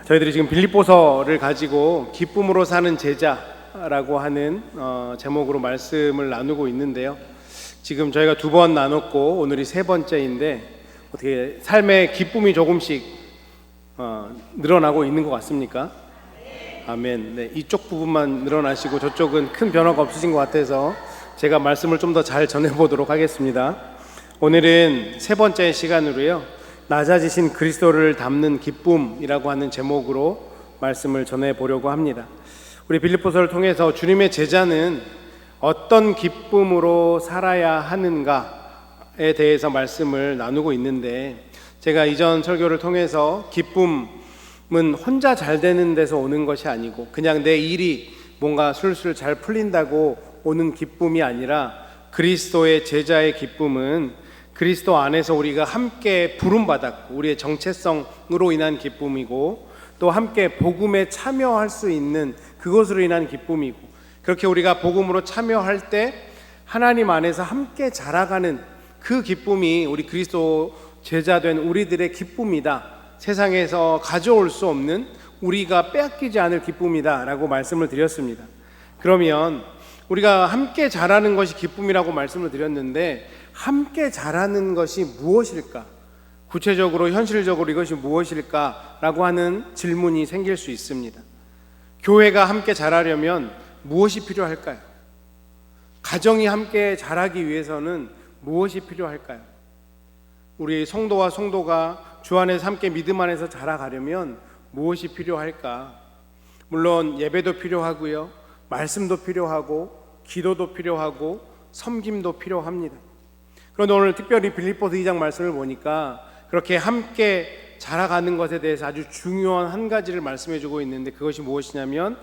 저희들이 지금 빌립보서를 가지고 기쁨으로 사는 제자라고 하는 제목으로 말씀을 나누고 있는데요. 지금 저희가 2번 나눴고 오늘이 3번째인데 어떻게 삶의 기쁨이 조금씩 늘어나고 있는 것 같습니까? 아멘. 네, 이쪽 부분만 늘어나시고 저쪽은 큰 변화가 없으신 것 같아서 제가 말씀을 좀 더 잘 전해보도록 하겠습니다. 오늘은 3번째 시간으로요, 낮아지신 그리스도를 담는 기쁨이라고 하는 제목으로 말씀을 전해보려고 합니다. 우리 빌립보서를 통해서 주님의 제자는 어떤 기쁨으로 살아야 하는가에 대해서 말씀을 나누고 있는데, 제가 이전 설교를 통해서 기쁨은 혼자 잘 되는 데서 오는 것이 아니고 그냥 내 일이 뭔가 술술 잘 풀린다고 오는 기쁨이 아니라, 그리스도의 제자의 기쁨은 그리스도 안에서 우리가 함께 부름받았고 우리의 정체성으로 인한 기쁨이고, 또 함께 복음에 참여할 수 있는 그것으로 인한 기쁨이고, 그렇게 우리가 복음으로 참여할 때 하나님 안에서 함께 자라가는 그 기쁨이 우리 그리스도 제자된 우리들의 기쁨이다, 세상에서 가져올 수 없는, 우리가 빼앗기지 않을 기쁨이다 라고 말씀을 드렸습니다. 그러면 우리가 함께 자라는 것이 기쁨이라고 말씀을 드렸는데, 함께 자라는 것이 무엇일까? 구체적으로 현실적으로 이것이 무엇일까? 라고 하는 질문이 생길 수 있습니다. 교회가 함께 자라려면 무엇이 필요할까요? 가정이 함께 자라기 위해서는 무엇이 필요할까요? 우리 성도와 성도가 주 안에서 함께 믿음 안에서 자라가려면 무엇이 필요할까? 물론 예배도 필요하고요, 말씀도 필요하고 기도도 필요하고 섬김도 필요합니다. 그런데 오늘 특별히 빌립보서 2장 말씀을 보니까 그렇게 함께 자라가는 것에 대해서 아주 중요한 한 가지를 말씀해 주고 있는데, 그것이 무엇이냐면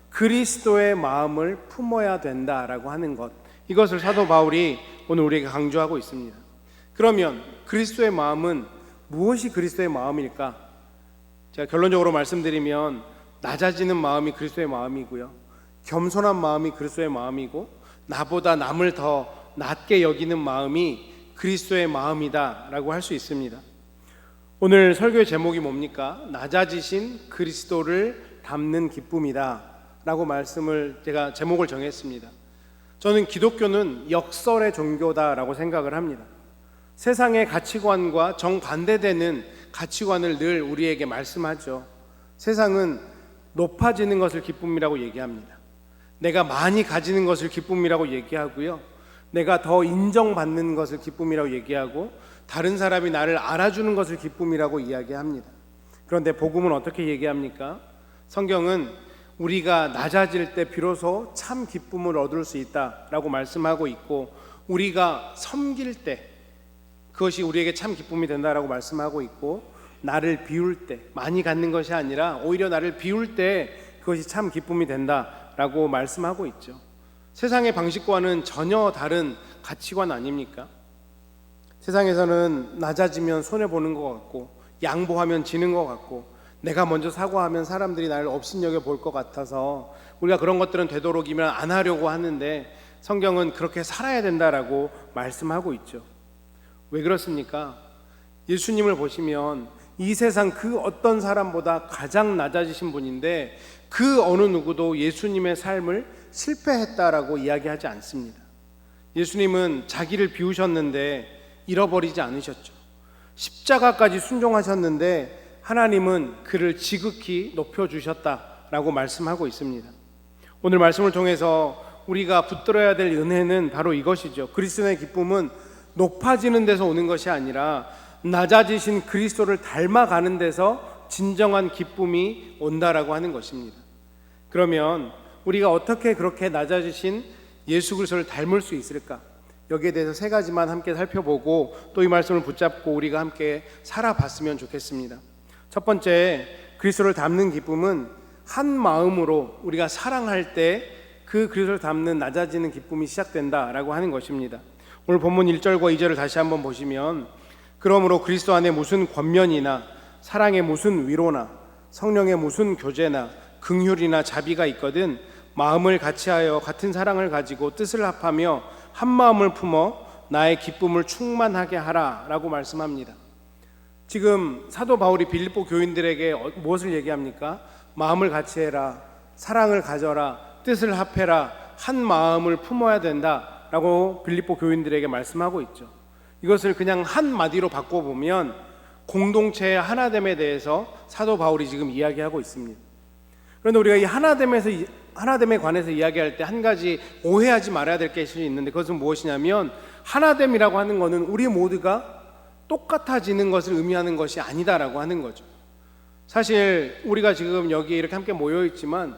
그리스도의 마음을 품어야 된다라고 하는 것, 이것을 사도 바울이 오늘 우리에게 강조하고 있습니다. 그러면 그리스도의 마음은 무엇이 그리스도의 마음일까? 제가 결론적으로 말씀드리면 낮아지는 마음이 그리스도의 마음이고요, 겸손한 마음이 그리스도의 마음이고, 나보다 남을 더 낮게 여기는 마음이 그리스도의 마음이다 라고 할 수 있습니다. 오늘 설교의 제목이 뭡니까? 낮아지신 그리스도를 담는 기쁨이다 라고 제가 제목을 정했습니다. 저는 기독교는 역설의 종교다 라고 생각을 합니다. 세상의 가치관과 정반대되는 가치관을 늘 우리에게 말씀하죠. 세상은 높아지는 것을 기쁨이라고 얘기합니다. 내가 많이 가지는 것을 기쁨이라고 얘기하고요, 내가 더 인정받는 것을 기쁨이라고 얘기하고, 다른 사람이 나를 알아주는 것을 기쁨이라고 이야기합니다. 그런데 복음은 어떻게 얘기합니까? 성경은 우리가 낮아질 때 비로소 참 기쁨을 얻을 수 있다라고 말씀하고 있고, 우리가 섬길 때 그것이 우리에게 참 기쁨이 된다라고 말씀하고 있고, 나를 비울 때, 많이 갖는 것이 아니라 오히려 나를 비울 때 그것이 참 기쁨이 된다라고 말씀하고 있죠. 세상의 방식과는 전혀 다른 가치관 아닙니까? 세상에서는 낮아지면 손해보는 것 같고, 양보하면 지는 것 같고, 내가 먼저 사과하면 사람들이 나를 업신여겨 볼 것 같아서 우리가 그런 것들은 되도록이면 안 하려고 하는데, 성경은 그렇게 살아야 된다라고 말씀하고 있죠. 왜 그렇습니까? 예수님을 보시면 이 세상 그 어떤 사람보다 가장 낮아지신 분인데, 그 어느 누구도 예수님의 삶을 실패했다라고 이야기하지 않습니다. 예수님은 자기를 비우셨는데 잃어버리지 않으셨죠. 십자가까지 순종하셨는데 하나님은 그를 지극히 높여주셨다라고 말씀하고 있습니다. 오늘 말씀을 통해서 우리가 붙들어야 될 은혜는 바로 이것이죠. 그리스도의 기쁨은 높아지는 데서 오는 것이 아니라 낮아지신 그리스도를 닮아가는 데서 진정한 기쁨이 온다라고 하는 것입니다. 그러면 우리가 어떻게 그렇게 낮아지신 예수 그리스도를 닮을 수 있을까? 여기에 대해서 3가지만 함께 살펴보고 또 이 말씀을 붙잡고 우리가 함께 살아봤으면 좋겠습니다. 첫 번째, 그리스도를 닮는 기쁨은 한 마음으로 우리가 사랑할 때 그 그리스도를 닮는 낮아지는 기쁨이 시작된다라고 하는 것입니다. 오늘 본문 1절과 2절을 다시 한번 보시면, 그러므로 그리스도 안에 무슨 권면이나 사랑의 무슨 위로나 성령의 무슨 교제나 긍휼이나 자비가 있거든 마음을 같이하여 같은 사랑을 가지고 뜻을 합하며 한 마음을 품어 나의 기쁨을 충만하게 하라라고 말씀합니다. 지금 사도 바울이 빌립보 교인들에게 무엇을 얘기합니까? 마음을 같이해라, 사랑을 가져라, 뜻을 합해라, 한 마음을 품어야 된다라고 빌립보 교인들에게 말씀하고 있죠. 이것을 그냥 한마디로 바꿔보면 공동체의 하나됨에 대해서 사도 바울이 지금 이야기하고 있습니다. 그런데 우리가 이 하나됨에 관해서 이야기할 때 한 가지 오해하지 말아야 될 것이 있는데, 그것은 무엇이냐면 하나됨이라고 하는 것은 우리 모두가 똑같아지는 것을 의미하는 것이 아니다라고 하는 거죠. 사실 우리가 지금 여기에 이렇게 함께 모여 있지만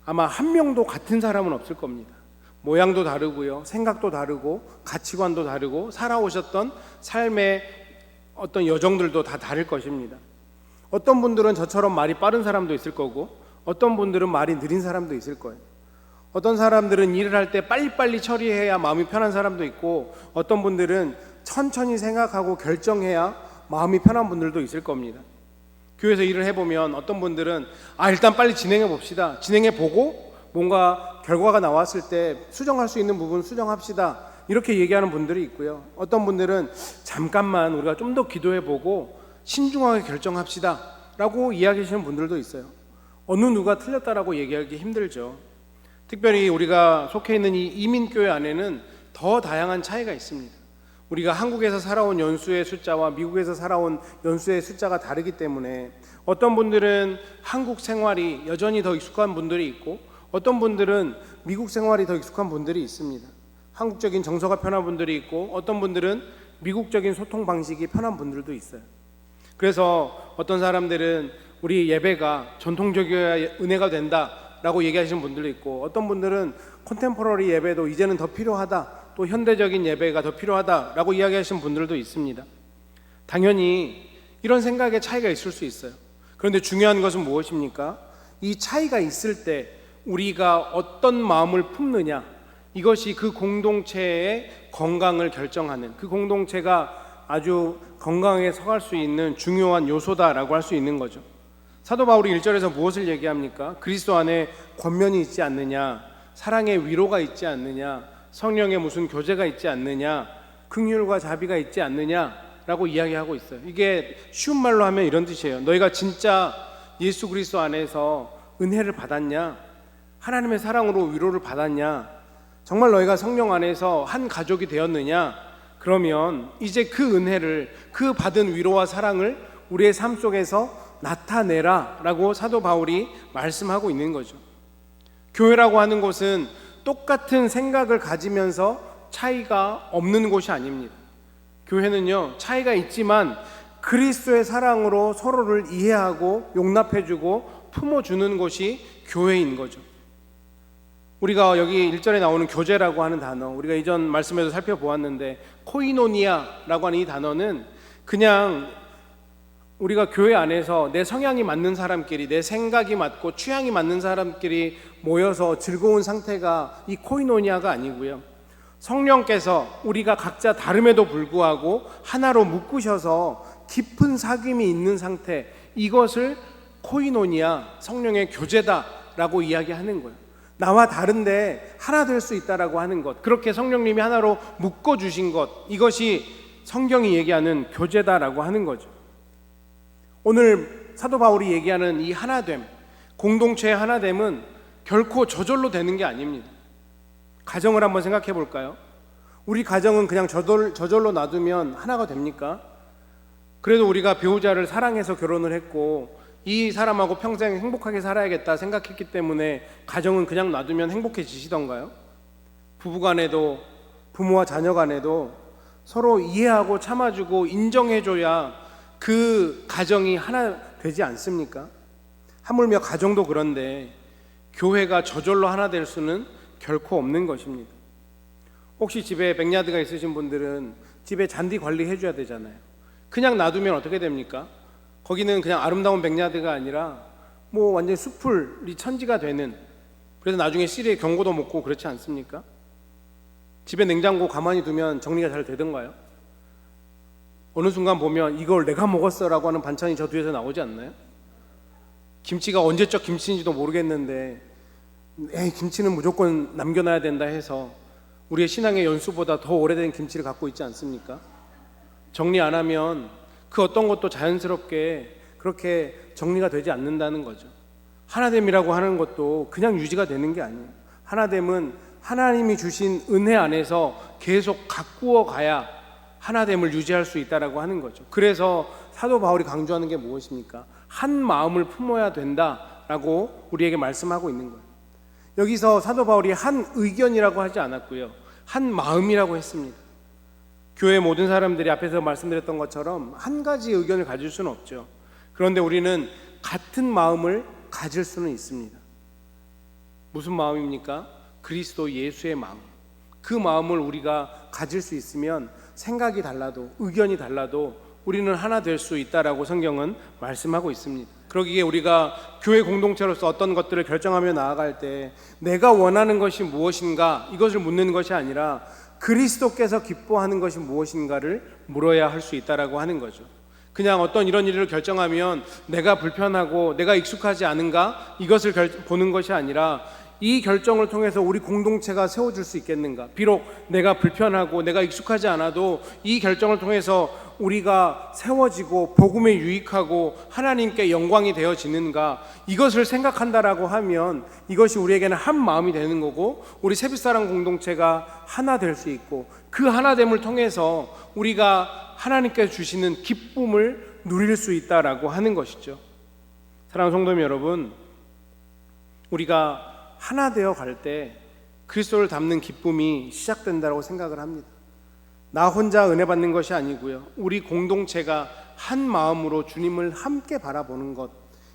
아마 한 명도 같은 사람은 없을 겁니다. 모양도 다르고요, 생각도 다르고 가치관도 다르고 살아오셨던 삶의 어떤 여정들도 다 다를 것입니다. 어떤 분들은 저처럼 말이 빠른 사람도 있을 거고, 어떤 분들은 말이 느린 사람도 있을 거예요. 어떤 사람들은 일을 할 때 빨리빨리 처리해야 마음이 편한 사람도 있고, 어떤 분들은 천천히 생각하고 결정해야 마음이 편한 분들도 있을 겁니다. 교회에서 일을 해보면 어떤 분들은 일단 빨리 진행해 봅시다, 진행해 보고 뭔가 결과가 나왔을 때 수정할 수 있는 부분 수정합시다, 이렇게 얘기하는 분들이 있고요. 어떤 분들은 잠깐만 우리가 좀 더 기도해 보고 신중하게 결정합시다 라고 이야기하시는 분들도 있어요. 어느 누가 틀렸다라고 얘기하기 힘들죠. 특별히 우리가 속해 있는 이 이민교회 안에는 더 다양한 차이가 있습니다. 우리가 한국에서 살아온 연수의 숫자와 미국에서 살아온 연수의 숫자가 다르기 때문에 어떤 분들은 한국 생활이 여전히 더 익숙한 분들이 있고, 어떤 분들은 미국 생활이 더 익숙한 분들이 있습니다. 한국적인 정서가 편한 분들이 있고, 어떤 분들은 미국적인 소통 방식이 편한 분들도 있어요. 그래서 어떤 사람들은 우리 예배가 전통적이어야 은혜가 된다라고 얘기하시는 분들도 있고, 어떤 분들은 컨템포러리 예배도 이제는 더 필요하다, 또 현대적인 예배가 더 필요하다라고 이야기하시는 분들도 있습니다. 당연히 이런 생각의 차이가 있을 수 있어요. 그런데 중요한 것은 무엇입니까? 이 차이가 있을 때 우리가 어떤 마음을 품느냐, 이것이 그 공동체의 건강을 결정하는, 그 공동체가 아주 건강하게 서갈 수 있는 중요한 요소다라고 할 수 있는 거죠. 사도 바울이 1절에서 무엇을 얘기합니까? 그리스도 안에 권면이 있지 않느냐, 사랑의 위로가 있지 않느냐, 성령의 무슨 교제가 있지 않느냐, 긍휼과 자비가 있지 않느냐라고 이야기하고 있어요. 이게 쉬운 말로 하면 이런 뜻이에요. 너희가 진짜 예수 그리스도 안에서 은혜를 받았냐, 하나님의 사랑으로 위로를 받았냐, 정말 너희가 성령 안에서 한 가족이 되었느냐, 그러면 이제 그 은혜를, 그 받은 위로와 사랑을 우리의 삶 속에서 나타내라 라고 사도 바울이 말씀하고 있는 거죠. 교회라고 하는 곳은 똑같은 생각을 가지면서 차이가 없는 곳이 아닙니다. 교회는요, 차이가 있지만 그리스도의 사랑으로 서로를 이해하고 용납해주고 품어주는 곳이 교회인 거죠. 우리가 여기 1절에 나오는 교제라고 하는 단어, 우리가 이전 말씀에도 살펴보았는데 코이노니아라고 하는 이 단어는 그냥 우리가 교회 안에서 내 성향이 맞는 사람끼리, 내 생각이 맞고 취향이 맞는 사람끼리 모여서 즐거운 상태가 이 코이노니아가 아니고요, 성령께서 우리가 각자 다름에도 불구하고 하나로 묶으셔서 깊은 사귐이 있는 상태, 이것을 코이노니아, 성령의 교제다라고 이야기하는 거예요. 나와 다른데 하나 될 수 있다라고 하는 것, 그렇게 성령님이 하나로 묶어주신 것, 이것이 성경이 얘기하는 교제다라고 하는 거죠. 오늘 사도 바울이 얘기하는 이 하나됨, 공동체의 하나됨은 결코 저절로 되는 게 아닙니다. 가정을 한번 생각해 볼까요? 우리 가정은 그냥 저절로 놔두면 하나가 됩니까? 그래도 우리가 배우자를 사랑해서 결혼을 했고 이 사람하고 평생 행복하게 살아야겠다 생각했기 때문에 가정은 그냥 놔두면 행복해지시던가요? 부부간에도 부모와 자녀간에도 서로 이해하고 참아주고 인정해줘야 그 가정이 하나 되지 않습니까? 하물며 가정도 그런데 교회가 저절로 하나 될 수는 결코 없는 것입니다. 혹시 집에 백야드가 있으신 분들은 집에 잔디 관리해줘야 되잖아요. 그냥 놔두면 어떻게 됩니까? 거기는 그냥 아름다운 백야드가 아니라 뭐 완전히 숲풀이 천지가 되는, 그래서 나중에 씨리에 경고도 먹고 그렇지 않습니까? 집에 냉장고 가만히 두면 정리가 잘 되던가요? 어느 순간 보면 이걸 내가 먹었어라고 하는 반찬이 저 뒤에서 나오지 않나요? 김치가 언제적 김치인지도 모르겠는데 김치는 무조건 남겨놔야 된다 해서 우리의 신앙의 연수보다 더 오래된 김치를 갖고 있지 않습니까? 정리 안 하면 그 어떤 것도 자연스럽게 그렇게 정리가 되지 않는다는 거죠. 하나됨이라고 하는 것도 그냥 유지가 되는 게 아니에요. 하나됨은 하나님이 주신 은혜 안에서 계속 가꾸어 가야 하나됨을 유지할 수 있다라고 하는 거죠. 그래서 사도 바울이 강조하는 게 무엇입니까? 한 마음을 품어야 된다라고 우리에게 말씀하고 있는 거예요. 여기서 사도 바울이 한 의견이라고 하지 않았고요, 한 마음이라고 했습니다. 교회 모든 사람들이 앞에서 말씀드렸던 것처럼 한 가지 의견을 가질 수는 없죠. 그런데 우리는 같은 마음을 가질 수는 있습니다. 무슨 마음입니까? 그리스도 예수의 마음. 그 마음을 우리가 가질 수 있으면 생각이 달라도 의견이 달라도 우리는 하나 될 수 있다라고 성경은 말씀하고 있습니다. 그러기에 우리가 교회 공동체로서 어떤 것들을 결정하며 나아갈 때 내가 원하는 것이 무엇인가 이것을 묻는 것이 아니라 그리스도께서 기뻐하는 것이 무엇인가를 물어야 할 수 있다라고 하는 거죠. 그냥 어떤 이런 일을 결정하면 내가 불편하고 내가 익숙하지 않은가 이것을 보는 것이 아니라 이 결정을 통해서 우리 공동체가 세워질 수 있겠는가. 비록 내가 불편하고 내가 익숙하지 않아도 이 결정을 통해서 우리가 세워지고 복음에 유익하고 하나님께 영광이 되어지는가, 이것을 생각한다라고 하면 이것이 우리에게는 한 마음이 되는 거고 우리 세빛사랑 공동체가 하나 될 수 있고 그 하나됨을 통해서 우리가 하나님께서 주시는 기쁨을 누릴 수 있다라고 하는 것이죠. 사랑하는 성도님 여러분, 우리가 하나 되어 갈 때 그리스도를 닮는 기쁨이 시작된다고 생각을 합니다. 나 혼자 은혜 받는 것이 아니고요, 우리 공동체가 한 마음으로 주님을 함께 바라보는 것,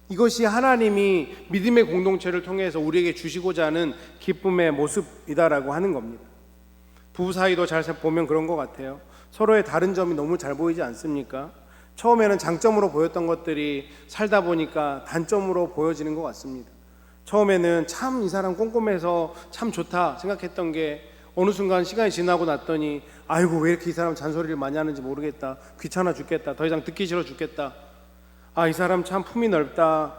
이것이 하나님이 믿음의 공동체를 통해서 우리에게 주시고자 하는 기쁨의 모습이다라고 하는 겁니다. 부부 사이도 잘 보면 그런 것 같아요. 서로의 다른 점이 너무 잘 보이지 않습니까? 처음에는 장점으로 보였던 것들이 살다 보니까 단점으로 보여지는 것 같습니다. 처음에는 참 이 사람 꼼꼼해서 참 좋다 생각했던 게 어느 순간 시간이 지나고 났더니 아이고 왜 이렇게 이 사람 잔소리를 많이 하는지 모르겠다, 귀찮아 죽겠다, 더 이상 듣기 싫어 죽겠다, 아 이 사람 참 품이 넓다,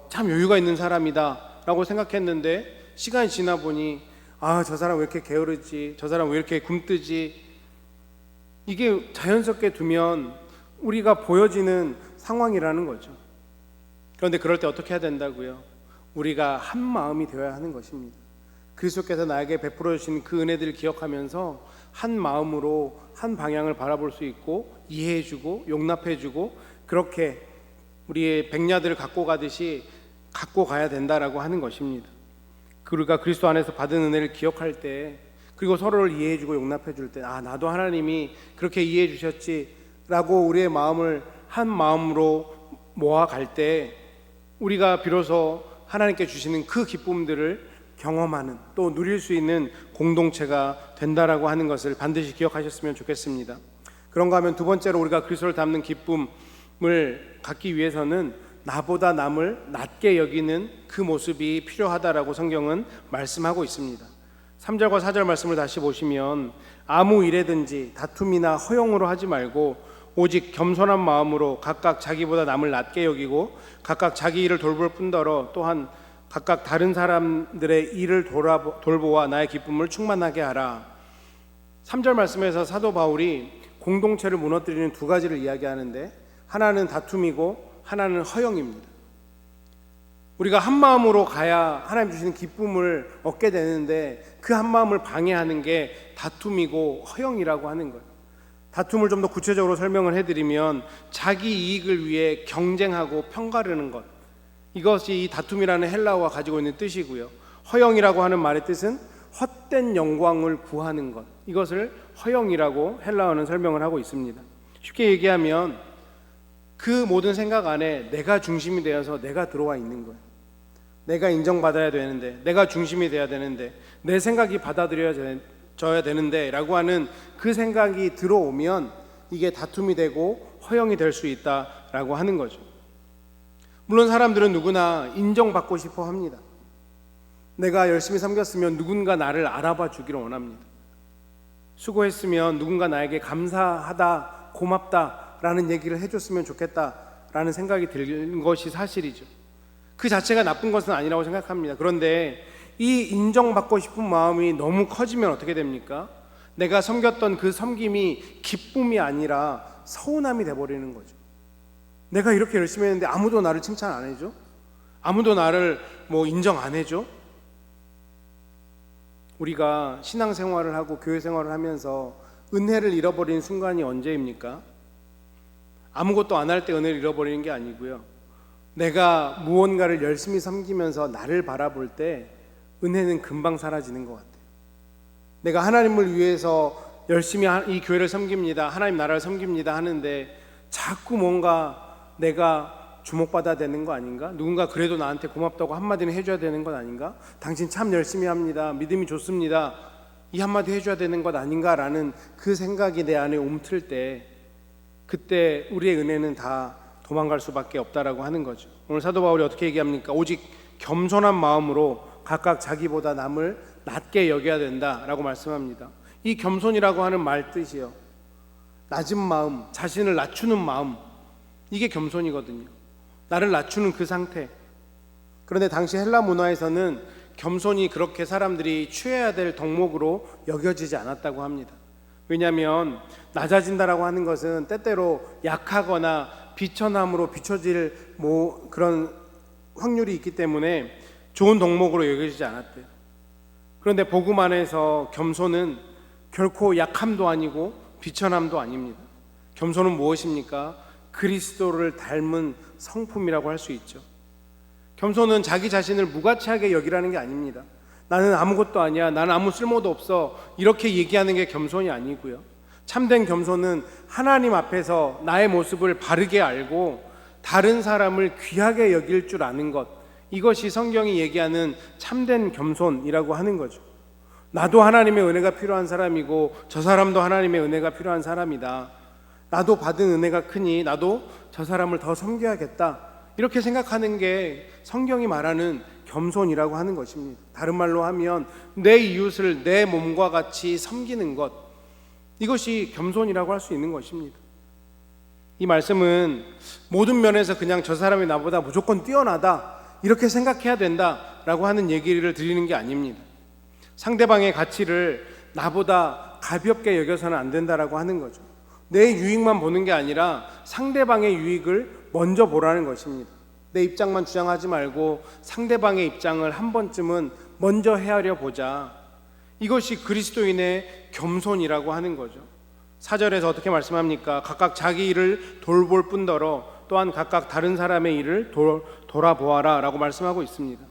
참 여유가 있는 사람이다 라고 생각했는데 시간이 지나 보니 아 저 사람 왜 이렇게 게으르지, 저 사람 왜 이렇게 굼뜨지, 이게 자연스럽게 두면 우리가 보여지는 상황이라는 거죠. 그런데 그럴 때 어떻게 해야 된다고요? 우리가 한 마음이 되어야 하는 것입니다. 그리스도께서 나에게 베풀어 주신 그 은혜들을 기억하면서 한 마음으로 한 방향을 바라볼 수 있고 이해해 주고 용납해 주고 그렇게 우리의 백야들을 갖고 가듯이 갖고 가야 된다라고 하는 것입니다. 우리가 그리스도 안에서 받은 은혜를 기억할 때, 그리고 서로를 이해해 주고 용납해 줄 때, 아 나도 하나님이 그렇게 이해해 주셨지 라고 우리의 마음을 한 마음으로 모아갈 때 우리가 비로소 하나님께 주시는 그 기쁨들을 경험하는, 또 누릴 수 있는 공동체가 된다라고 하는 것을 반드시 기억하셨으면 좋겠습니다. 그런가 하면 두 번째로 우리가 그리스도를 닮는 기쁨을 갖기 위해서는 나보다 남을 낮게 여기는 그 모습이 필요하다라고 성경은 말씀하고 있습니다. 3절과 4절 말씀을 다시 보시면 아무 일에든지 다툼이나 허용으로 하지 말고 오직 겸손한 마음으로 각각 자기보다 남을 낮게 여기고 각각 자기 일을 돌볼 뿐더러 또한 각각 다른 사람들의 일을 돌보아 나의 기쁨을 충만하게 하라. 3절 말씀에서 사도 바울이 공동체를 무너뜨리는 두 가지를 이야기하는데 하나는 다툼이고 하나는 허영입니다. 우리가 한 마음으로 가야 하나님 주시는 기쁨을 얻게 되는데 그 한 마음을 방해하는 게 다툼이고 허영이라고 하는 거예요. 다툼을 좀 더 구체적으로 설명을 해드리면 자기 이익을 위해 경쟁하고 편가르는 것, 이것이 이 다툼이라는 헬라어가 가지고 있는 뜻이고요. 허영이라고 하는 말의 뜻은 헛된 영광을 구하는 것, 이것을 허영이라고 헬라어는 설명을 하고 있습니다. 쉽게 얘기하면 그 모든 생각 안에 내가 중심이 되어서 내가 들어와 있는 거예요. 내가 인정받아야 되는데, 내가 중심이 돼야 되는데, 내 생각이 받아들여져야 되는데 라고 하는 그 생각이 들어오면 이게 다툼이 되고 허영이 될 수 있다라고 하는 거죠. 물론 사람들은 누구나 인정받고 싶어 합니다. 내가 열심히 섬겼으면 누군가 나를 알아봐 주기를 원합니다. 수고했으면 누군가 나에게 감사하다 고맙다라는 얘기를 해줬으면 좋겠다라는 생각이 든 것이 사실이죠. 그 자체가 나쁜 것은 아니라고 생각합니다. 그런데 이 인정받고 싶은 마음이 너무 커지면 어떻게 됩니까? 내가 섬겼던 그 섬김이 기쁨이 아니라 서운함이 돼버리는 거죠. 내가 이렇게 열심히 했는데 아무도 나를 칭찬 안 해줘? 아무도 나를 인정 안 해줘? 우리가 신앙생활을 하고 교회생활을 하면서 은혜를 잃어버리는 순간이 언제입니까? 아무것도 안 할 때 은혜를 잃어버리는 게 아니고요, 내가 무언가를 열심히 섬기면서 나를 바라볼 때 은혜는 금방 사라지는 것 같아요. 내가 하나님을 위해서 열심히 이 교회를 섬깁니다, 하나님 나라를 섬깁니다 하는데 자꾸 뭔가 내가 주목받아야 되는 거 아닌가? 누군가 그래도 나한테 고맙다고 한마디는 해줘야 되는 것 아닌가? 당신 참 열심히 합니다, 믿음이 좋습니다, 이 한마디 해줘야 되는 것 아닌가라는 그 생각이 내 안에 움틀 때, 그때 우리의 은혜는 다 도망갈 수밖에 없다라고 하는 거죠. 오늘 사도 바울이 어떻게 얘기합니까? 오직 겸손한 마음으로 각각 자기보다 남을 낮게 여겨야 된다라고 말씀합니다. 이 겸손이라고 하는 말 뜻이요, 낮은 마음, 자신을 낮추는 마음, 이게 겸손이거든요. 나를 낮추는 그 상태. 그런데 당시 헬라 문화에서는 겸손이 그렇게 사람들이 취해야 될 덕목으로 여겨지지 않았다고 합니다. 왜냐하면 낮아진다라고 하는 것은 때때로 약하거나 비천함으로 비춰질 그런 확률이 있기 때문에 좋은 덕목으로 여겨지지 않았대요. 그런데 복음 안에서 겸손은 결코 약함도 아니고 비천함도 아닙니다. 겸손은 무엇입니까? 그리스도를 닮은 성품이라고 할 수 있죠. 겸손은 자기 자신을 무가치하게 여기라는 게 아닙니다. 나는 아무것도 아니야, 나는 아무 쓸모도 없어, 이렇게 얘기하는 게 겸손이 아니고요, 참된 겸손은 하나님 앞에서 나의 모습을 바르게 알고 다른 사람을 귀하게 여길 줄 아는 것, 이것이 성경이 얘기하는 참된 겸손이라고 하는 거죠. 나도 하나님의 은혜가 필요한 사람이고 저 사람도 하나님의 은혜가 필요한 사람이다, 나도 받은 은혜가 크니 나도 저 사람을 더 섬겨야겠다, 이렇게 생각하는 게 성경이 말하는 겸손이라고 하는 것입니다. 다른 말로 하면 내 이웃을 내 몸과 같이 섬기는 것, 이것이 겸손이라고 할 수 있는 것입니다. 이 말씀은 모든 면에서 그냥 저 사람이 나보다 무조건 뛰어나다 이렇게 생각해야 된다라고 하는 얘기를 드리는 게 아닙니다. 상대방의 가치를 나보다 가볍게 여겨서는 안 된다라고 하는 거죠. 내 유익만 보는 게 아니라 상대방의 유익을 먼저 보라는 것입니다. 내 입장만 주장하지 말고 상대방의 입장을 한 번쯤은 먼저 헤아려 보자. 이것이 그리스도인의 겸손이라고 하는 거죠. 4절에서 어떻게 말씀합니까? 각각 자기 일을 돌볼 뿐더러 또한 각각 다른 사람의 일을 돌아보아라 라고 말씀하고 있습니다.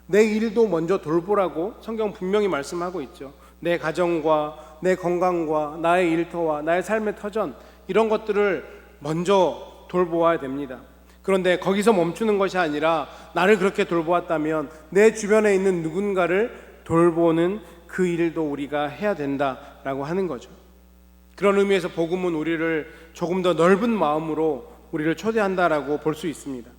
내 일도 먼저 돌보라고 성경 분명히 말씀하고 있죠. 내 가정과 내 건강과 나의 일터와 나의 삶의 터전, 이런 것들을 먼저 돌보아야 됩니다. 그런데 거기서 멈추는 것이 아니라 나를 그렇게 돌보았다면 내 주변에 있는 누군가를 돌보는 그 일도 우리가 해야 된다라고 하는 거죠. 그런 의미에서 복음은 우리를 조금 더 넓은 마음으로 우리를 초대한다라고 볼 수 있습니다.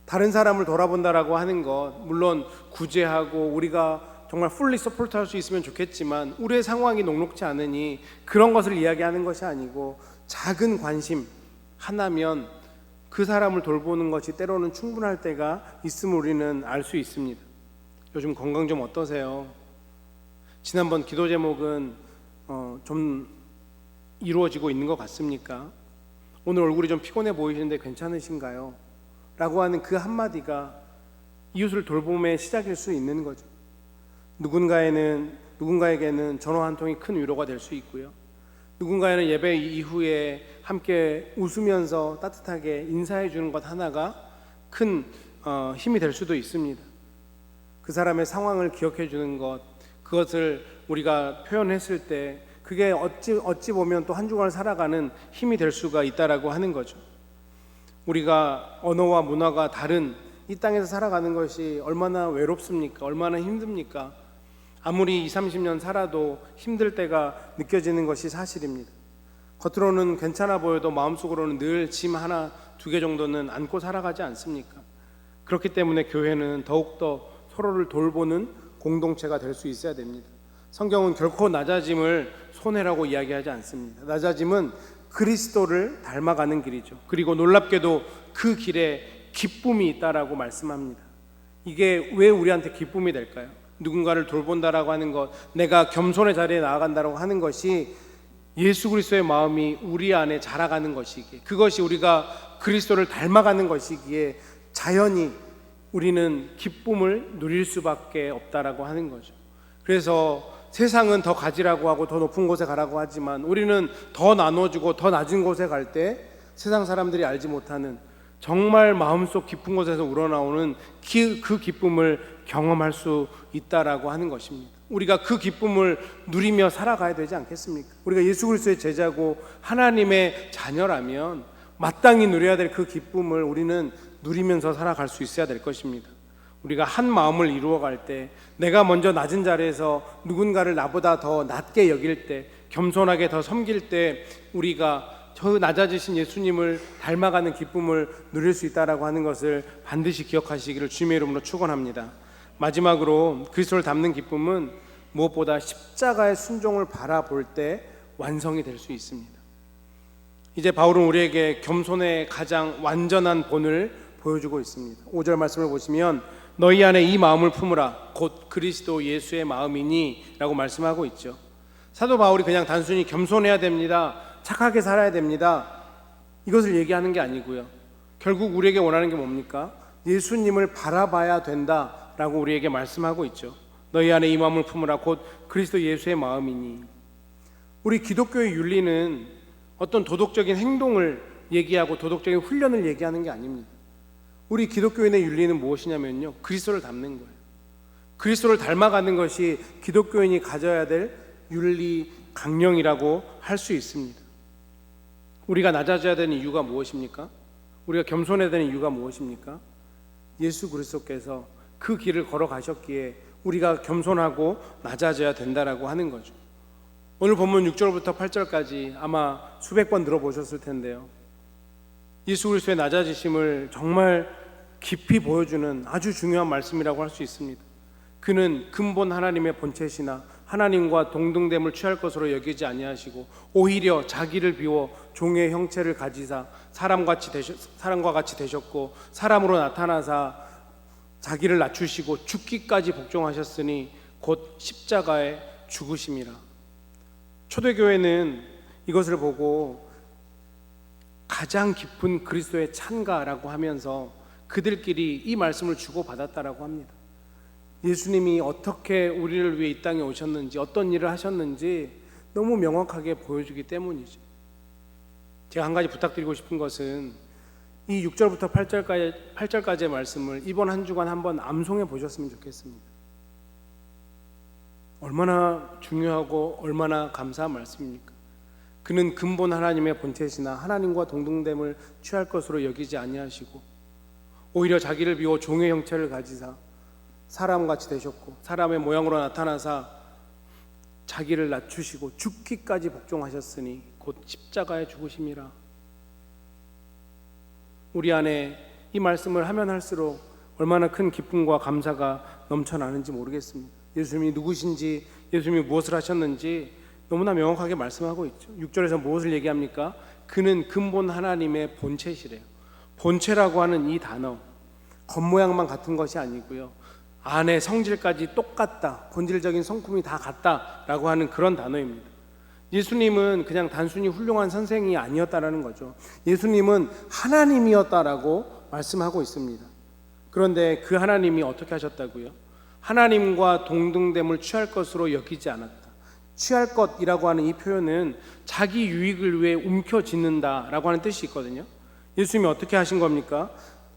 다른 사람을 돌아본다라고 하는 것, 물론 구제하고 우리가 정말 풀리 서포트할 수 있으면 좋겠지만 우리의 상황이 녹록지 않으니 그런 것을 이야기하는 것이 아니고 작은 관심 하나면 그 사람을 돌보는 것이 때로는 충분할 때가 있음을 우리는 알 수 있습니다. 요즘 건강 좀 어떠세요? 지난번 기도 제목은 좀 이루어지고 있는 것 같습니까? 오늘 얼굴이 좀 피곤해 보이시는데 괜찮으신가요? 라고 하는 그 한마디가 이웃을 돌봄의 시작일 수 있는 거죠. 누군가에게는 전화 한 통이 큰 위로가 될 수 있고요, 누군가에는 예배 이후에 함께 웃으면서 따뜻하게 인사해 주는 것 하나가 큰 힘이 될 수도 있습니다. 그 사람의 상황을 기억해 주는 것, 그것을 우리가 표현했을 때 그게 어찌 보면 또 한 주간을 살아가는 힘이 될 수가 있다라고 하는 거죠. 우리가 언어와 문화가 다른 이 땅에서 살아가는 것이 얼마나 외롭습니까? 얼마나 힘듭니까? 아무리 20-30년 살아도 힘들 때가 느껴지는 것이 사실입니다. 겉으로는 괜찮아 보여도 마음속으로는 늘 짐 하나, 두 개 정도는 안고 살아가지 않습니까? 그렇기 때문에 교회는 더욱더 서로를 돌보는 공동체가 될 수 있어야 됩니다. 성경은 결코 낮아짐을 손해라고 이야기하지 않습니다. 낮아짐은 그리스도를 닮아가는 길이죠. 그리고 놀랍게도 그 길에 기쁨이 있다라고 말씀합니다. 이게 왜 우리한테 기쁨이 될까요? 누군가를 돌본다라고 하는 것, 내가 겸손의 자리에 나아간다라고 하는 것이 예수 그리스도의 마음이 우리 안에 자라가는 것이기에, 그것이 우리가 그리스도를 닮아가는 것이기에 자연히 우리는 기쁨을 누릴 수밖에 없다라고 하는 거죠. 그래서 세상은 더 가지라고 하고 더 높은 곳에 가라고 하지만 우리는 더 나눠주고 더 낮은 곳에 갈 때 세상 사람들이 알지 못하는 정말 마음속 깊은 곳에서 우러나오는 그 기쁨을 경험할 수 있다라고 하는 것입니다. 우리가 그 기쁨을 누리며 살아가야 되지 않겠습니까? 우리가 예수 그리스도의 제자고 하나님의 자녀라면 마땅히 누려야 될 그 기쁨을 우리는 누리면서 살아갈 수 있어야 될 것입니다. 우리가 한 마음을 이루어갈 때, 내가 먼저 낮은 자리에서 누군가를 나보다 더 낮게 여길 때, 겸손하게 더 섬길 때 우리가 저 낮아지신 예수님을 닮아가는 기쁨을 누릴 수 있다라고 하는 것을 반드시 기억하시기를 주님의 이름으로 축원합니다. 마지막으로 그리스도를 닮는 기쁨은 무엇보다 십자가의 순종을 바라볼 때 완성이 될 수 있습니다. 이제 바울은 우리에게 겸손의 가장 완전한 본을 보여주고 있습니다. 5절 말씀을 보시면 너희 안에 이 마음을 품으라 곧 그리스도 예수의 마음이니 라고 말씀하고 있죠. 사도 바울이 그냥 단순히 겸손해야 됩니다, 착하게 살아야 됩니다, 이것을 얘기하는 게 아니고요. 결국 우리에게 원하는 게 뭡니까? 예수님을 바라봐야 된다라고 우리에게 말씀하고 있죠. 너희 안에 이 마음을 품으라 곧 그리스도 예수의 마음이니. 우리 기독교의 윤리는 어떤 도덕적인 행동을 얘기하고 도덕적인 훈련을 얘기하는 게 아닙니다. 우리 기독교인의 윤리는 무엇이냐면요, 그리스도를 닮는 거예요. 그리스도를 닮아가는 것이 기독교인이 가져야 될 윤리 강령이라고 할 수 있습니다. 우리가 낮아져야 되는 이유가 무엇입니까? 우리가 겸손해야 되는 이유가 무엇입니까? 예수 그리스도께서 그 길을 걸어가셨기에 우리가 겸손하고 낮아져야 된다라고 하는 거죠. 오늘 본문 6절부터 8절까지 아마 수백 번 들어보셨을 텐데요, 예수 그리스도의 낮아지심을 정말 깊이 보여주는 아주 중요한 말씀이라고 할 수 있습니다. 그는 근본 하나님의 본체시나 하나님과 동등됨을 취할 것으로 여기지 아니하시고 오히려 자기를 비워 종의 형체를 가지사 사람과 같이 되셨고 사람으로 나타나사 자기를 낮추시고 죽기까지 복종하셨으니 곧 십자가에 죽으심이라. 초대교회는 이것을 보고 가장 깊은 그리스도의 찬가라고 하면서 그들끼리 이 말씀을 주고받았다라고 합니다. 예수님이 어떻게 우리를 위해 이 땅에 오셨는지, 어떤 일을 하셨는지 너무 명확하게 보여주기 때문이죠. 제가 한 가지 부탁드리고 싶은 것은 이 6절부터 8절까지의 말씀을 이번 한 주간 한번 암송해 보셨으면 좋겠습니다. 얼마나 중요하고 얼마나 감사한 말씀입니까? 그는 근본 하나님의 본체시나 하나님과 동등됨을 취할 것으로 여기지 아니하시고 오히려 자기를 비워 종의 형체를 가지사 사람같이 되셨고 사람의 모양으로 나타나사 자기를 낮추시고 죽기까지 복종하셨으니 곧 십자가에 죽으심이라. 우리 안에 이 말씀을 하면 할수록 얼마나 큰 기쁨과 감사가 넘쳐나는지 모르겠습니다. 예수님이 누구신지, 예수님이 무엇을 하셨는지 너무나 명확하게 말씀하고 있죠. 6절에서 무엇을 얘기합니까? 그는 근본 하나님의 본체시래요. 본체라고 하는 이 단어, 겉모양만 같은 것이 아니고요, 안에 성질까지 똑같다, 본질적인 성품이 다 같다라고 하는 그런 단어입니다. 예수님은 그냥 단순히 훌륭한 선생이 아니었다라는 거죠. 예수님은 하나님이었다라고 말씀하고 있습니다. 그런데 그 하나님이 어떻게 하셨다고요? 하나님과 동등됨을 취할 것으로 여기지 않았다. 취할 것이라고 하는 이 표현은 자기 유익을 위해 움켜쥐는다라고 하는 뜻이 있거든요. 예수님이 어떻게 하신 겁니까?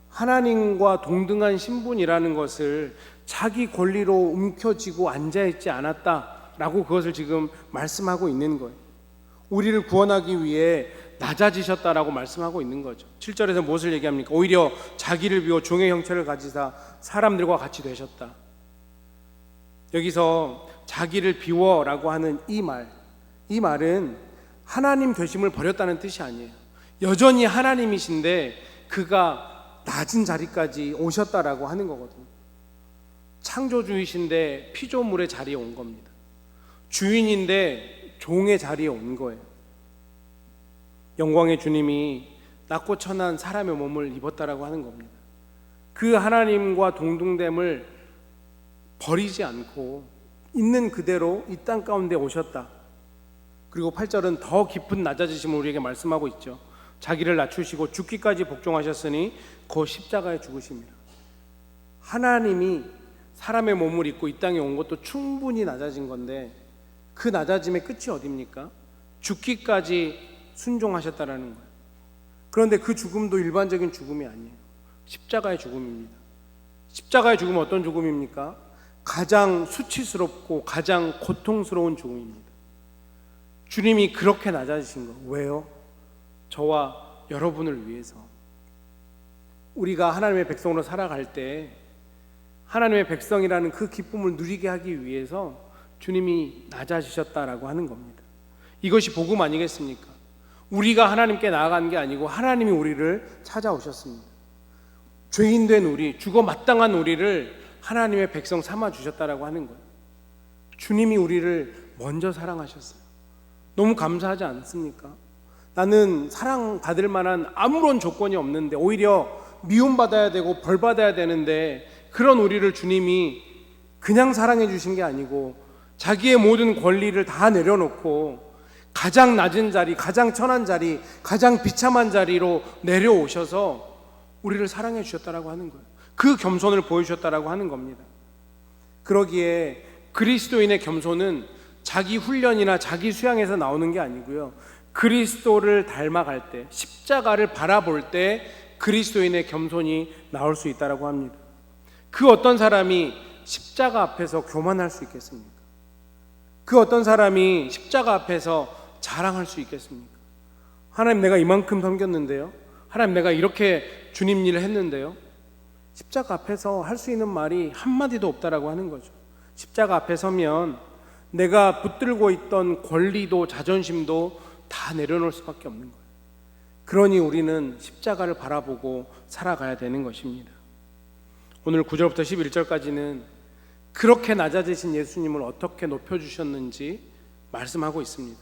하나님과 동등한 신분이라는 것을 자기 권리로 움켜쥐고 앉아있지 않았다라고 그것을 지금 말씀하고 있는 거예요. 우리를 구원하기 위해 낮아지셨다라고 말씀하고 있는 거죠. 7절에서 무엇을 얘기합니까? 오히려 자기를 비워 종의 형체를 가지사 사람들과 같이 되셨다. 여기서 자기를 비워라고 하는 이 말은 하나님 되심을 버렸다는 뜻이 아니에요. 여전히 하나님이신데 그가 낮은 자리까지 오셨다라고 하는 거거든요. 창조주이신데 피조물의 자리에 온 겁니다. 주인인데 종의 자리에 온 거예요. 영광의 주님이 낮고 천한 사람의 몸을 입었다라고 하는 겁니다. 그 하나님과 동등됨을 버리지 않고 있는 그대로 이 땅 가운데 오셨다. 그리고 8절은 더 깊은 낮아지심을 우리에게 말씀하고 있죠. 자기를 낮추시고 죽기까지 복종하셨으니 그 십자가에 죽으심이라. 하나님이 사람의 몸을 입고 이 땅에 온 것도 충분히 낮아진 건데 그 낮아짐의 끝이 어디입니까? 죽기까지 순종하셨다라는 거예요. 그런데 그 죽음도 일반적인 죽음이 아니에요. 십자가의 죽음입니다. 십자가의 죽음은 어떤 죽음입니까? 가장 수치스럽고 가장 고통스러운 죽음입니다. 주님이 그렇게 낮아지신 거. 왜요? 저와 여러분을 위해서. 우리가 하나님의 백성으로 살아갈 때 하나님의 백성이라는 그 기쁨을 누리게 하기 위해서 주님이 낮아지셨다라고 하는 겁니다. 이것이 복음 아니겠습니까? 우리가 하나님께 나아간 게 아니고 하나님이 우리를 찾아오셨습니다. 죄인된 우리, 죽어 마땅한 우리를 하나님의 백성 삼아 주셨다라고 하는 거예요. 주님이 우리를 먼저 사랑하셨어요. 너무 감사하지 않습니까? 나는 사랑받을 만한 아무런 조건이 없는데 오히려 미움받아야 되고 벌받아야 되는데 그런 우리를 주님이 그냥 사랑해 주신 게 아니고 자기의 모든 권리를 다 내려놓고 가장 낮은 자리, 가장 천한 자리, 가장 비참한 자리로 내려오셔서 우리를 사랑해 주셨다라고 하는 거예요. 그 겸손을 보여주셨다라고 하는 겁니다. 그러기에 그리스도인의 겸손은 자기 훈련이나 자기 수양에서 나오는 게 아니고요. 그리스도를 닮아갈 때, 십자가를 바라볼 때 그리스도인의 겸손이 나올 수 있다라고 합니다. 그 어떤 사람이 십자가 앞에서 교만할 수 있겠습니까? 그 어떤 사람이 십자가 앞에서 자랑할 수 있겠습니까? 하나님, 내가 이만큼 섬겼는데요. 하나님, 내가 이렇게 주님 일을 했는데요. 십자가 앞에서 할 수 있는 말이 한마디도 없다라고 하는 거죠. 십자가 앞에 서면 내가 붙들고 있던 권리도 자존심도 다 내려놓을 수밖에 없는 거예요. 그러니 우리는 십자가를 바라보고 살아가야 되는 것입니다. 오늘 9절부터 11절까지는 그렇게 낮아지신 예수님을 어떻게 높여주셨는지 말씀하고 있습니다.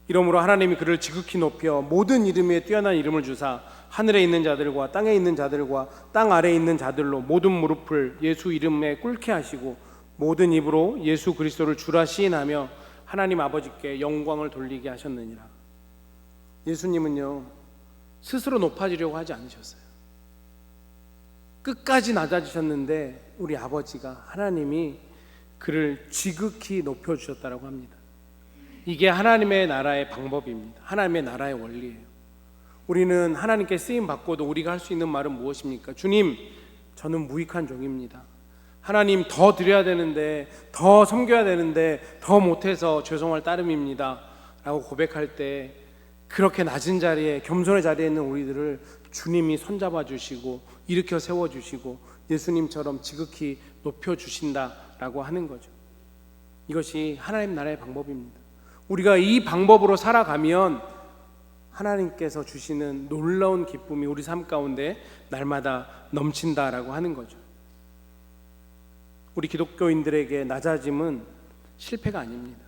이러므로 하나님이 그를 지극히 높여 모든 이름에 뛰어난 이름을 주사 하늘에 있는 자들과 땅에 있는 자들과 땅 아래에 있는 자들로 모든 무릎을 예수 이름에 꿇게 하시고 모든 입으로 예수 그리스도를 주라 시인하며 하나님 아버지께 영광을 돌리게 하셨느니라. 예수님은요, 스스로 높아지려고 하지 않으셨어요. 끝까지 낮아지셨는데 우리 아버지가, 하나님이 그를 지극히 높여주셨다고 합니다. 이게 하나님의 나라의 방법입니다. 하나님의 나라의 원리예요. 우리는 하나님께 쓰임 받고도 우리가 할 수 있는 말은 무엇입니까? 주님, 저는 무익한 종입니다. 하나님, 더 드려야 되는데, 더 섬겨야 되는데 더 못해서 죄송할 따름입니다 라고 고백할 때 그렇게 낮은 자리에, 겸손의 자리에 있는 우리들을 주님이 손잡아 주시고 일으켜 세워 주시고 예수님처럼 지극히 높여 주신다라고 하는 거죠. 이것이 하나님 나라의 방법입니다. 우리가 이 방법으로 살아가면 하나님께서 주시는 놀라운 기쁨이 우리 삶 가운데 날마다 넘친다라고 하는 거죠. 우리 기독교인들에게 낮아짐은 실패가 아닙니다.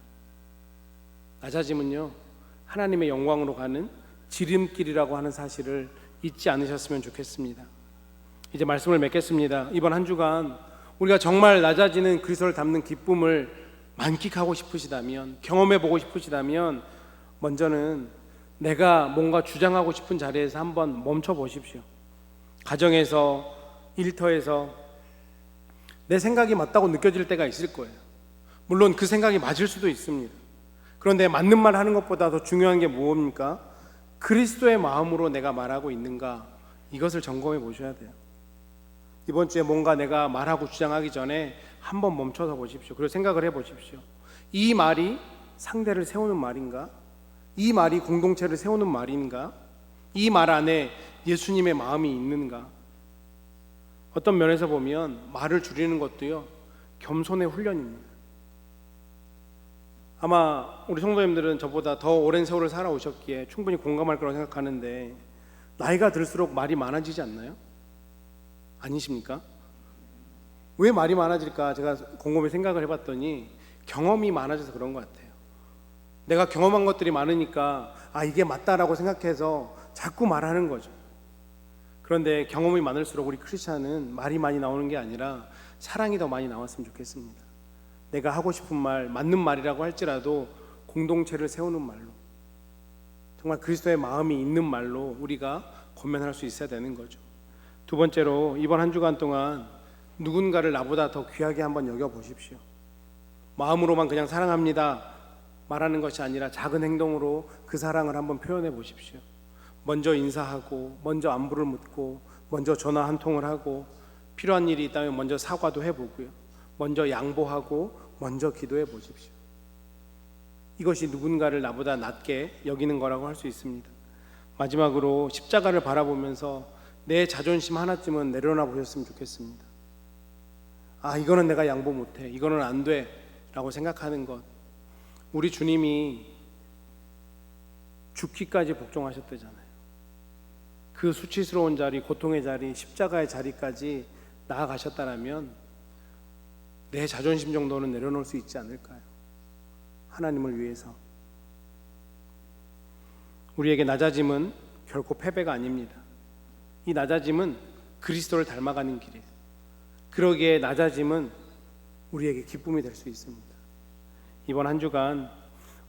낮아짐은요, 하나님의 영광으로 가는 지름길이라고 하는 사실을 잊지 않으셨으면 좋겠습니다. 이제 말씀을 맺겠습니다. 이번 한 주간 우리가 정말 낮아지는 그리스도를 닮는 기쁨을 만끽하고 싶으시다면, 경험해보고 싶으시다면 먼저는 내가 뭔가 주장하고 싶은 자리에서 한번 멈춰보십시오. 가정에서, 일터에서 내 생각이 맞다고 느껴질 때가 있을 거예요. 물론 그 생각이 맞을 수도 있습니다. 그런데 맞는 말 하는 것보다 더 중요한 게 무엇입니까? 그리스도의 마음으로 내가 말하고 있는가, 이것을 점검해 보셔야 돼요. 이번 주에 뭔가 내가 말하고 주장하기 전에 한번 멈춰서 보십시오. 그리고 생각을 해 보십시오. 이 말이 상대를 세우는 말인가? 이 말이 공동체를 세우는 말인가? 이 말 안에 예수님의 마음이 있는가? 어떤 면에서 보면 말을 줄이는 것도요, 겸손의 훈련입니다. 아마 우리 성도님들은 저보다 더 오랜 세월을 살아오셨기에 충분히 공감할 거라고 생각하는데, 나이가 들수록 말이 많아지지 않나요? 아니십니까? 왜 말이 많아질까 제가 곰곰이 생각을 해봤더니 경험이 많아져서 그런 것 같아요. 내가 경험한 것들이 많으니까 이게 맞다라고 생각해서 자꾸 말하는 거죠. 그런데 경험이 많을수록 우리 크리스찬은 말이 많이 나오는 게 아니라 사랑이 더 많이 나왔으면 좋겠습니다. 내가 하고 싶은 말, 맞는 말이라고 할지라도 공동체를 세우는 말로, 정말 그리스도의 마음이 있는 말로 우리가 권면할 수 있어야 되는 거죠. 두 번째로, 이번 한 주간 동안 누군가를 나보다 더 귀하게 한번 여겨보십시오. 마음으로만 그냥 사랑합니다 말하는 것이 아니라 작은 행동으로 그 사랑을 한번 표현해 보십시오. 먼저 인사하고, 먼저 안부를 묻고, 먼저 전화 한 통을 하고, 필요한 일이 있다면 먼저 사과도 해보고요, 먼저 양보하고, 먼저 기도해 보십시오. 이것이 누군가를 나보다 낮게 여기는 거라고 할 수 있습니다. 마지막으로 십자가를 바라보면서 내 자존심 하나쯤은 내려놔 보셨으면 좋겠습니다. 이거는 내가 양보 못해, 이거는 안 돼 라고 생각하는 것, 우리 주님이 죽기까지 복종하셨다잖아요. 그 수치스러운 자리, 고통의 자리, 십자가의 자리까지 나아가셨다면 내 자존심 정도는 내려놓을 수 있지 않을까요? 하나님을 위해서. 우리에게 낮아짐은 결코 패배가 아닙니다. 이 낮아짐은 그리스도를 닮아가는 길이에요. 그러기에 낮아짐은 우리에게 기쁨이 될 수 있습니다. 이번 한 주간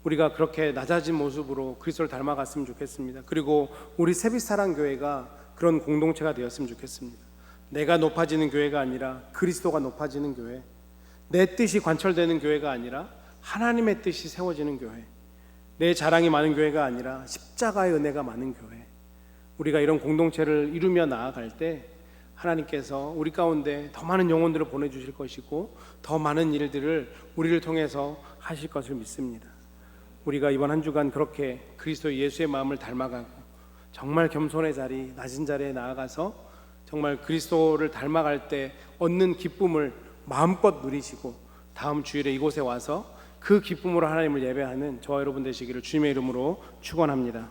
우리가 그렇게 낮아진 모습으로 그리스도를 닮아갔으면 좋겠습니다. 그리고 우리 세빛사랑교회가 그런 공동체가 되었으면 좋겠습니다. 내가 높아지는 교회가 아니라 그리스도가 높아지는 교회, 내 뜻이 관철되는 교회가 아니라 하나님의 뜻이 세워지는 교회, 내 자랑이 많은 교회가 아니라 십자가의 은혜가 많은 교회, 우리가 이런 공동체를 이루며 나아갈 때 하나님께서 우리 가운데 더 많은 영혼들을 보내주실 것이고 더 많은 일들을 우리를 통해서 하실 것을 믿습니다. 우리가 이번 한 주간 그렇게 그리스도 예수의 마음을 닮아가고 정말 겸손의 자리, 낮은 자리에 나아가서 정말 그리스도를 닮아갈 때 얻는 기쁨을 마음껏 누리시고 다음 주일에 이곳에 와서 그 기쁨으로 하나님을 예배하는 저와 여러분 되시기를 주님의 이름으로 축원합니다.